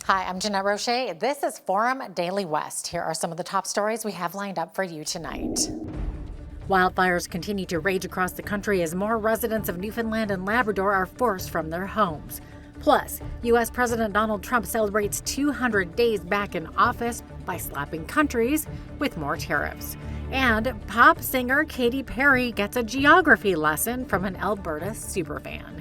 Hi, I'm Jeanette Roche. This is Forum Daily West. Here are some of the top stories we have lined up for you tonight. Wildfires continue to rage across the country as more residents of Newfoundland and Labrador are forced from their homes. Plus, U.S. President Donald Trump celebrates 200 days back in office by slapping countries with more tariffs. And pop singer Katy Perry gets a geography lesson from an Alberta superfan.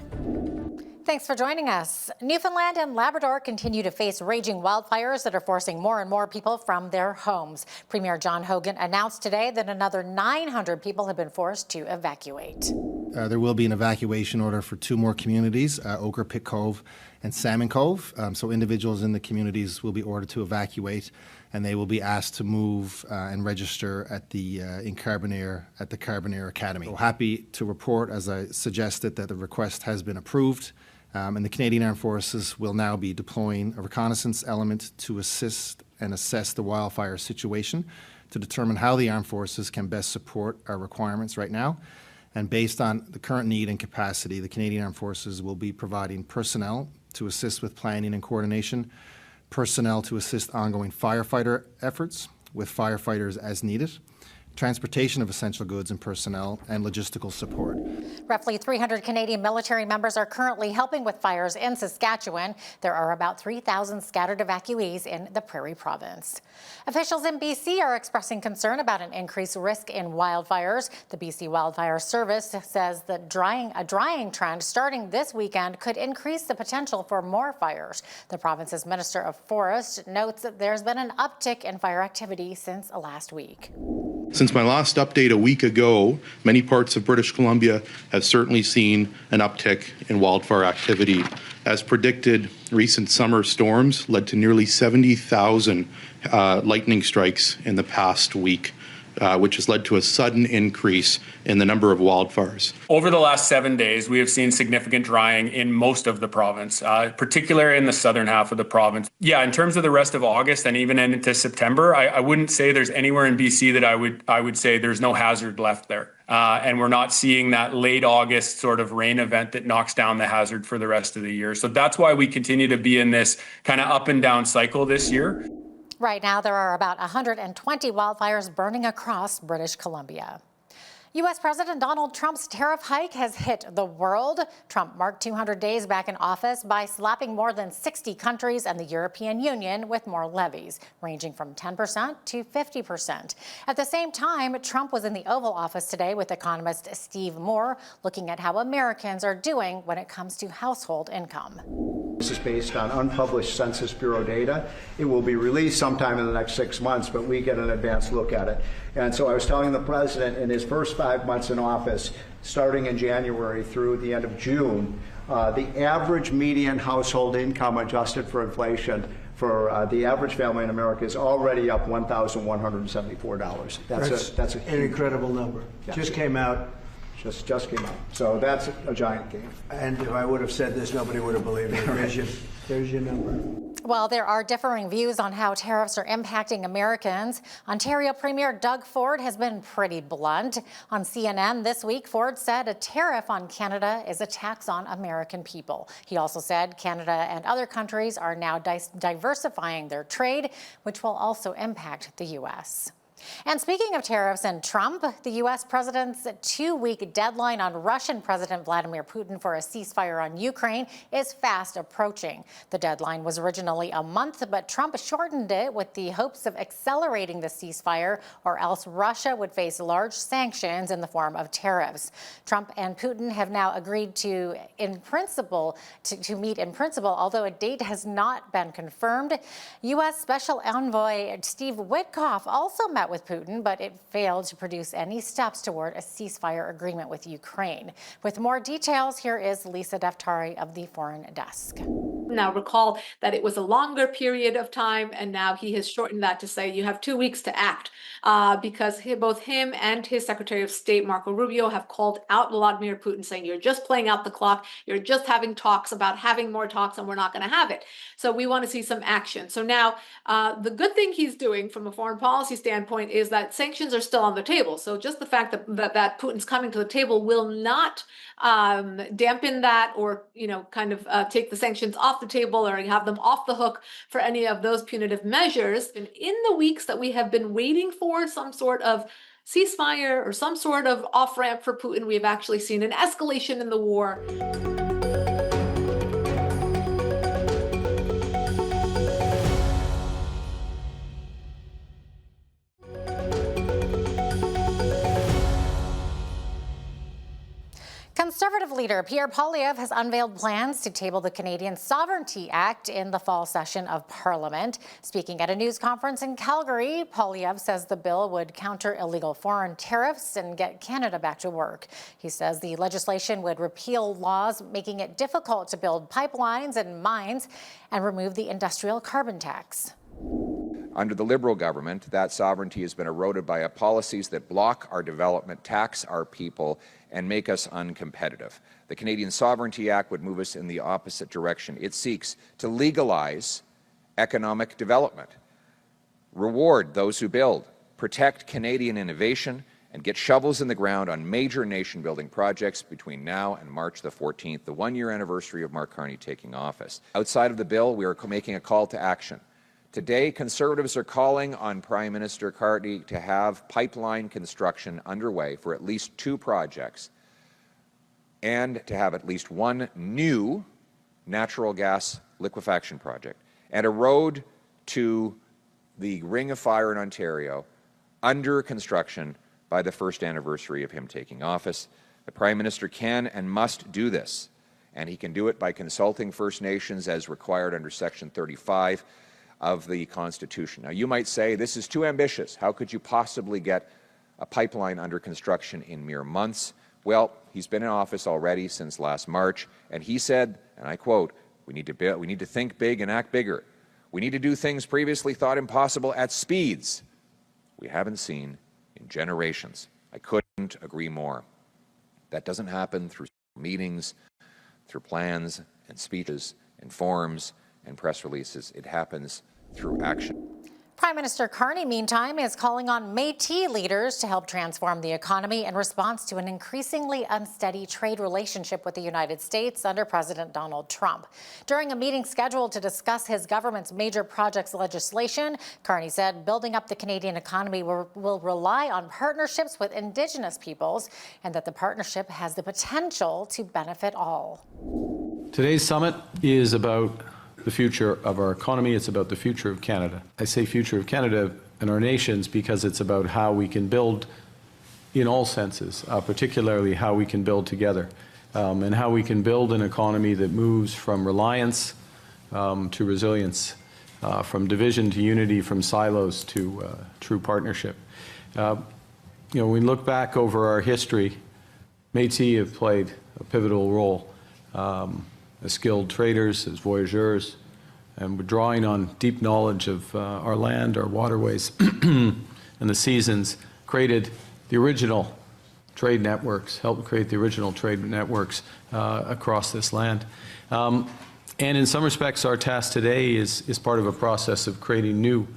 Thanks for joining us. Newfoundland and Labrador continue to face raging wildfires that are forcing more and more people from their homes. Premier John Hogan announced today that another 900 people have been forced to evacuate. There will be an evacuation order for two more communities, Ochre Pit Cove and Salmon Cove. So individuals in the communities will be ordered to evacuate, and they will be asked to move and register at the Carbonear Academy. So happy to report, as I suggested, that the request has been approved. And the Canadian Armed Forces will now be deploying a reconnaissance element to assist and assess the wildfire situation to determine how the Armed Forces can best support our requirements right now. And based on the current need and capacity, the Canadian Armed Forces will be providing personnel to assist with planning and coordination, personnel to assist ongoing firefighter efforts with firefighters as needed, transportation of essential goods and personnel, and logistical support. Roughly 300 Canadian military members are currently helping with fires in Saskatchewan. There are about 3,000 scattered evacuees in the Prairie Province. Officials in BC are expressing concern about an increased risk in wildfires. The BC Wildfire Service says that a drying trend starting this weekend could increase the potential for more fires. The province's Minister of Forest notes that there's been an uptick in fire activity since last week. Since my last update a week ago, many parts of British Columbia have certainly seen an uptick in wildfire activity. As predicted, recent summer storms led to nearly 70,000 lightning strikes in the past week, which has led to a sudden increase in the number of wildfires. Over the last 7 days, we have seen significant drying in most of the province, particularly in the southern half of the province. Yeah, in terms of the rest of August and even into September, I wouldn't say there's anywhere in BC that I would say there's no hazard left there. And we're not seeing that late August sort of rain event that knocks down the hazard for the rest of the year. So that's why we continue to be in this kind of up and down cycle this year. Right now, there are about 120 wildfires burning across British Columbia. U.S. President Donald Trump's tariff hike has hit the world. Trump marked 200 days back in office by slapping more than 60 countries and the European Union with more levies, ranging from 10% to 50%. At the same time, Trump was in the Oval Office today with economist Steve Moore, looking at how Americans are doing when it comes to household income. This is based on unpublished Census Bureau data. It will be released sometime in the next 6 months, but we get an advanced look at it. And so I was telling the president in his first 5 months in office, starting in January through the end of June, the average median household income adjusted for inflation for the average family in America is already up $1,174. That's an incredible number. Yeah. Just came out. Just came out. So that's a giant gain. And if I would have said this, nobody would have believed me. There's your number. Well, there are differing views on how tariffs are impacting Americans. Ontario Premier Doug Ford has been pretty blunt. On CNN this week, Ford said a tariff on Canada is a tax on American people. He also said Canada and other countries are now diversifying their trade, which will also impact the U.S. And speaking of tariffs and Trump, the U.S. president's 2-week deadline on Russian President Vladimir Putin for a ceasefire on Ukraine is fast approaching. The deadline was originally a month, but Trump shortened it with the hopes of accelerating the ceasefire, or else Russia would face large sanctions in the form of tariffs. Trump and Putin have now agreed to meet in principle, although a date has not been confirmed. U.S. Special Envoy Steve Witkoff also met with Putin, but it failed to produce any steps toward a ceasefire agreement with Ukraine. With more details, here is Lisa Daftari of the Foreign Desk. Now recall that it was a longer period of time, and now he has shortened that to say you have 2 weeks to act, because both him and his Secretary of State, Marco Rubio, have called out Vladimir Putin, saying you're just playing out the clock, you're just having talks about having more talks, and we're not going to have it. So we want to see some action. So now the good thing he's doing from a foreign policy standpoint is that sanctions are still on the table. So just the fact that Putin's coming to the table will not dampen that or, kind of take the sanctions off the the table or have them off the hook for any of those punitive measures. And in the weeks that we have been waiting for some sort of ceasefire or some sort of off-ramp for Putin, we've actually seen an escalation in the war. Conservative leader Pierre Poilievre has unveiled plans to table the Canadian Sovereignty Act in the fall session of Parliament. Speaking at a news conference in Calgary, Poilievre says the bill would counter illegal foreign tariffs and get Canada back to work. He says the legislation would repeal laws making it difficult to build pipelines and mines and remove the industrial carbon tax. Under the Liberal government, that sovereignty has been eroded by policies that block our development, tax our people, and make us uncompetitive. The Canadian Sovereignty Act would move us in the opposite direction. It seeks to legalize economic development, reward those who build, protect Canadian innovation, and get shovels in the ground on major nation-building projects between now and March the 14th, the one-year anniversary of Mark Carney taking office. Outside of the bill, we are making a call to action. Today, Conservatives are calling on Prime Minister Carney to have pipeline construction underway for at least 2 projects and to have at least 1 new natural gas liquefaction project and a road to the Ring of Fire in Ontario under construction by the first anniversary of him taking office. The Prime Minister can and must do this, and he can do it by consulting First Nations as required under Section 35 of the Constitution. Now, you might say, this is too ambitious. How could you possibly get a pipeline under construction in mere months? Well, he's been in office already since last March, and he said, and I quote, we need to think big and act bigger. We need to do things previously thought impossible at speeds we haven't seen in generations. I couldn't agree more. That doesn't happen through meetings, through plans and speeches and forums and press releases. It happens through action. Prime Minister Carney, meantime, is calling on Métis leaders to help transform the economy in response to an increasingly unsteady trade relationship with the United States under President Donald Trump. During a meeting scheduled to discuss his government's major projects legislation, Carney said building up the Canadian economy will rely on partnerships with Indigenous peoples and that the partnership has the potential to benefit all. Today's summit is about the future of our economy. It's about the future of Canada. I say future of Canada and our nations because it's about how we can build in all senses, particularly how we can build together, and how we can build an economy that moves from reliance to resilience, from division to unity, from silos to true partnership. When we look back over our history, Métis have played a pivotal role. As skilled traders, as voyageurs, and we're drawing on deep knowledge of our land, our waterways, and the seasons, created the original trade networks, helped create the original trade networks across this land. And in some respects, our task today is part of a process of creating new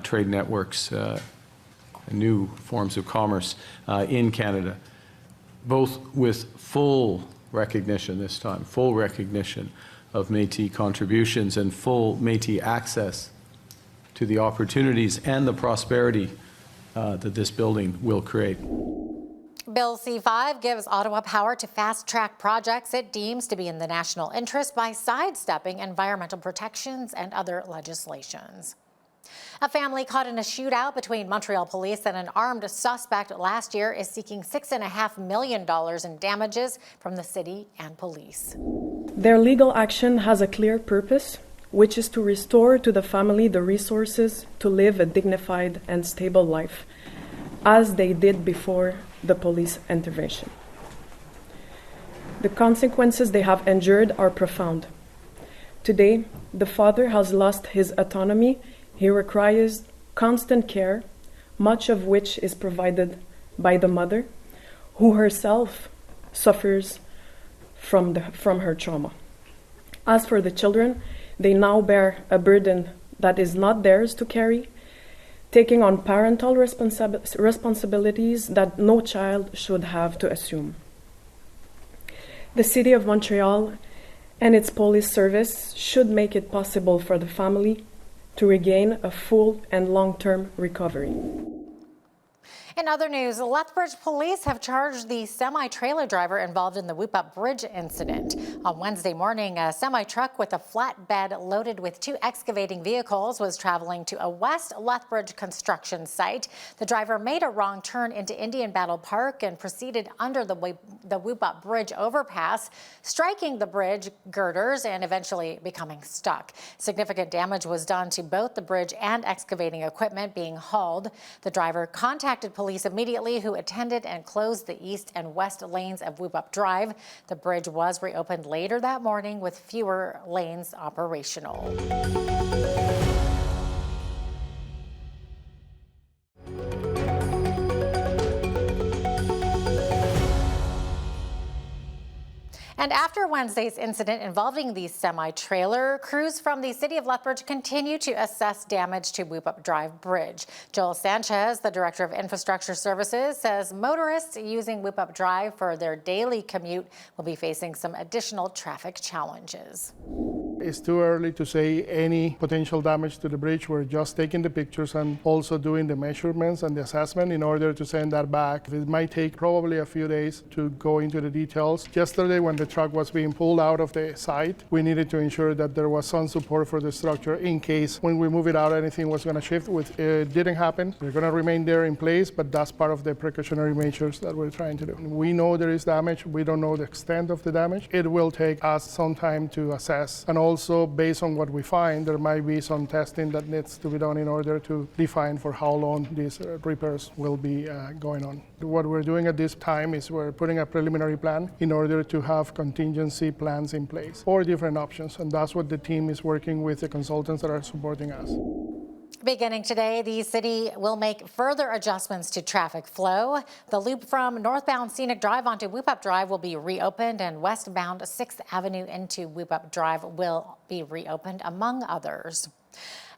trade networks, new forms of commerce in Canada, both with full recognition this time, full recognition of Métis contributions and full Métis access to the opportunities and the prosperity that this building will create. Bill C-5 gives Ottawa power to fast-track projects it deems to be in the national interest by sidestepping environmental protections and other legislations. A family caught in a shootout between Montreal police and an armed suspect last year is seeking $6.5 million in damages from the city and police. Their legal action has a clear purpose, which is to restore to the family the resources to live a dignified and stable life, as they did before the police intervention. The consequences they have endured are profound. Today, the father has lost his autonomy. He requires constant care, much of which is provided by the mother, who herself suffers from her trauma. As for the children, they now bear a burden that is not theirs to carry, taking on parental responsibilities that no child should have to assume. The City of Montreal And its police service should make it possible for the family to regain a full and long-term recovery. In other news, Lethbridge police have charged the semi-trailer driver involved in the Whoop Up Bridge incident. On Wednesday morning, a semi-truck with a flatbed loaded with 2 excavating vehicles was traveling to a West Lethbridge construction site. The driver made a wrong turn into Indian Battle Park and proceeded under the Whoop Up Bridge overpass, striking the bridge girders and eventually becoming stuck. Significant damage was done to both the bridge and excavating equipment being hauled. The driver contacted police immediately, who attended and closed the east and west lanes of Whoop Up Drive. The bridge was reopened later that morning with fewer lanes operational. And after Wednesday's incident involving the semi-trailer, crews from the city of Lethbridge continue to assess damage to Whoop Up Drive Bridge. Joel Sanchez, the director of infrastructure services, says motorists using Whoop Up Drive for their daily commute will be facing some additional traffic challenges. It's too early to say any potential damage to the bridge. We're just taking the pictures and also doing the measurements and the assessment in order to send that back. It might take probably a few days to go into the details. Yesterday, when the truck was being pulled out of the site, we needed to ensure that there was some support for the structure in case when we move it out, anything was going to shift. It didn't happen. They're going to remain there in place, but that's part of the precautionary measures that we're trying to do. We know there is damage. We don't know the extent of the damage. It will take us some time to assess, and also based on what we find, there might be some testing that needs to be done in order to define for how long these repairs will be going on. What we're doing at this time is we're putting a preliminary plan in order to have contingency plans in place or different options, and that's what the team is working with the consultants that are supporting us. Beginning today, the city will make further adjustments to traffic flow. The loop from northbound Scenic Drive onto Whoop Up Drive will be reopened, and westbound 6th Avenue into Whoop Up Drive will be reopened, among others.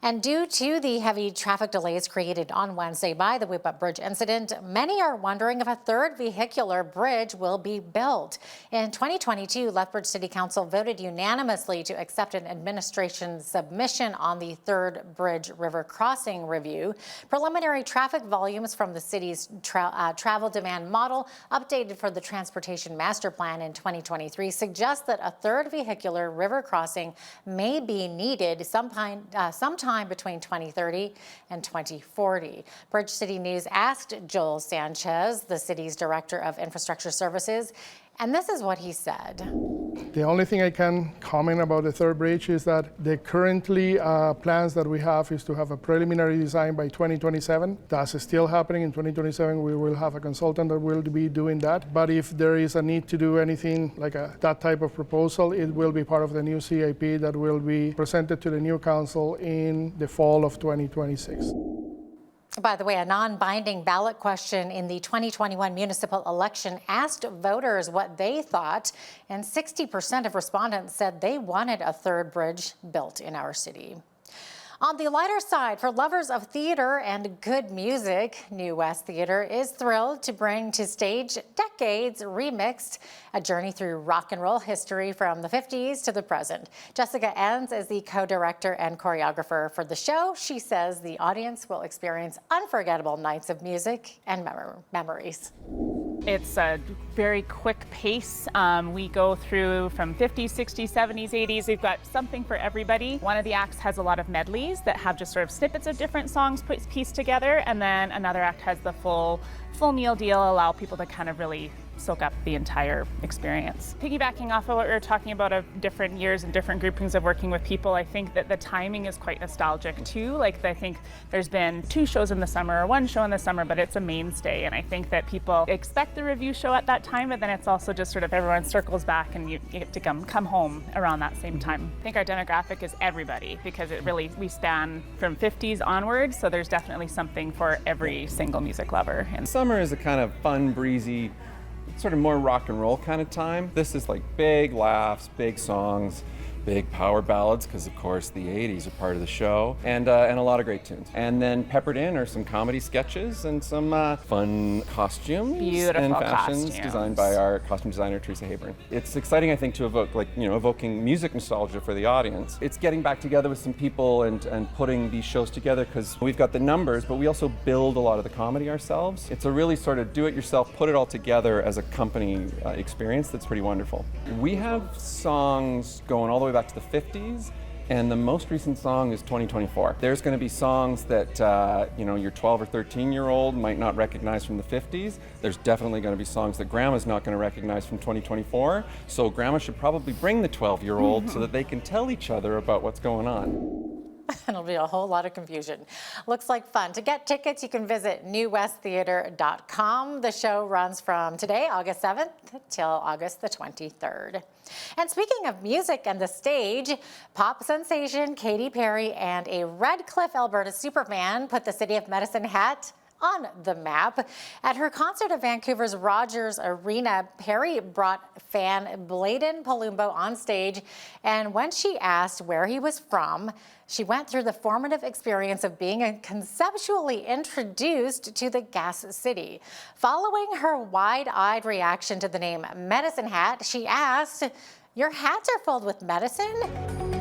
And due to the heavy traffic delays created on Wednesday by the Whoop Up Bridge incident, many are wondering if a third vehicular bridge will be built. In 2022, Lethbridge City Council voted unanimously to accept an administration submission on the third bridge river crossing review. Preliminary traffic volumes from the city's travel demand model, updated for the Transportation Master Plan in 2023, suggest that a third vehicular river crossing may be needed sometime between 2030 and 2040. Bridge City News asked Joel Sanchez, the city's director of infrastructure services, and this is what he said. The only thing I can comment about the third bridge is that the currently plans that we have is to have a preliminary design by 2027. That's still happening. In 2027, we will have a consultant that will be doing that. But if there is a need to do anything like that type of proposal, it will be part of the new CIP that will be presented to the new council in the fall of 2026. By the way, a non-binding ballot question in the 2021 municipal election asked voters what they thought, and 60% of respondents said they wanted a third bridge built in our city. On the lighter side, for lovers of theater and good music, New West Theater is thrilled to bring to stage Decades Remixed, a journey through rock and roll history from the 50s to the present. Jessica Enns is the co-director and choreographer for the show. She says the audience will experience unforgettable nights of music and memories. It's a very quick pace. We go through from 50s, 60s, 70s, 80s. We've got something for everybody. One of the acts has a lot of medleys that have just sort of snippets of different songs pieced together, and then another act has the full meal deal, allow people to kind of really soak up the entire experience. Piggybacking off of what we were talking about of different years and different groupings of working with people, I think that the timing is quite nostalgic too. Like, I think there's been 2 shows in the summer or 1 show in the summer, but it's a mainstay. And I think that people expect the review show at that time, but then it's also just sort of everyone circles back and you get to come home around that same time. I think our demographic is everybody, because we span from 50s onwards. So there's definitely something for every single music lover. And summer is a kind of fun, breezy, sort of more rock and roll kind of time. This is like big laughs, big songs, big power ballads, because of course the 80s are part of the show, and a lot of great tunes. And then peppered in are some comedy sketches and some fun costumes Beautiful and fashions costumes. designed by our costume designer, Teresa Hayburn. It's exciting, I think, to evoke, evoking music nostalgia for the audience. It's getting back together with some people and putting these shows together, because we've got the numbers, but we also build a lot of the comedy ourselves. It's a really sort of do-it-yourself, put it all together as a company experience that's pretty wonderful. We have songs going all the way back to the 50s, and the most recent song is 2024. There's going to be songs that your 12 or 13-year-old might not recognize from the 50s. There's definitely going to be songs that Grandma's not going to recognize from 2024. So Grandma should probably bring the 12-year-old so that they can tell each other about what's going on. It'll be a whole lot of confusion. Looks like fun. To get tickets, you can visit newwesttheater.com. The show runs from today, August 7th, till August the 23rd. And speaking of music and the stage, pop sensation Katy Perry and a Red Cliff, Alberta superfan put the city of Medicine Hat on the map. At her concert at Vancouver's Rogers Arena, Perry brought fan Bladen Palumbo on stage, and when she asked where he was from, she went through the formative experience of being conceptually introduced to the gas city. Following her wide-eyed reaction to the name Medicine Hat, she asked, "Your hats are filled with medicine?"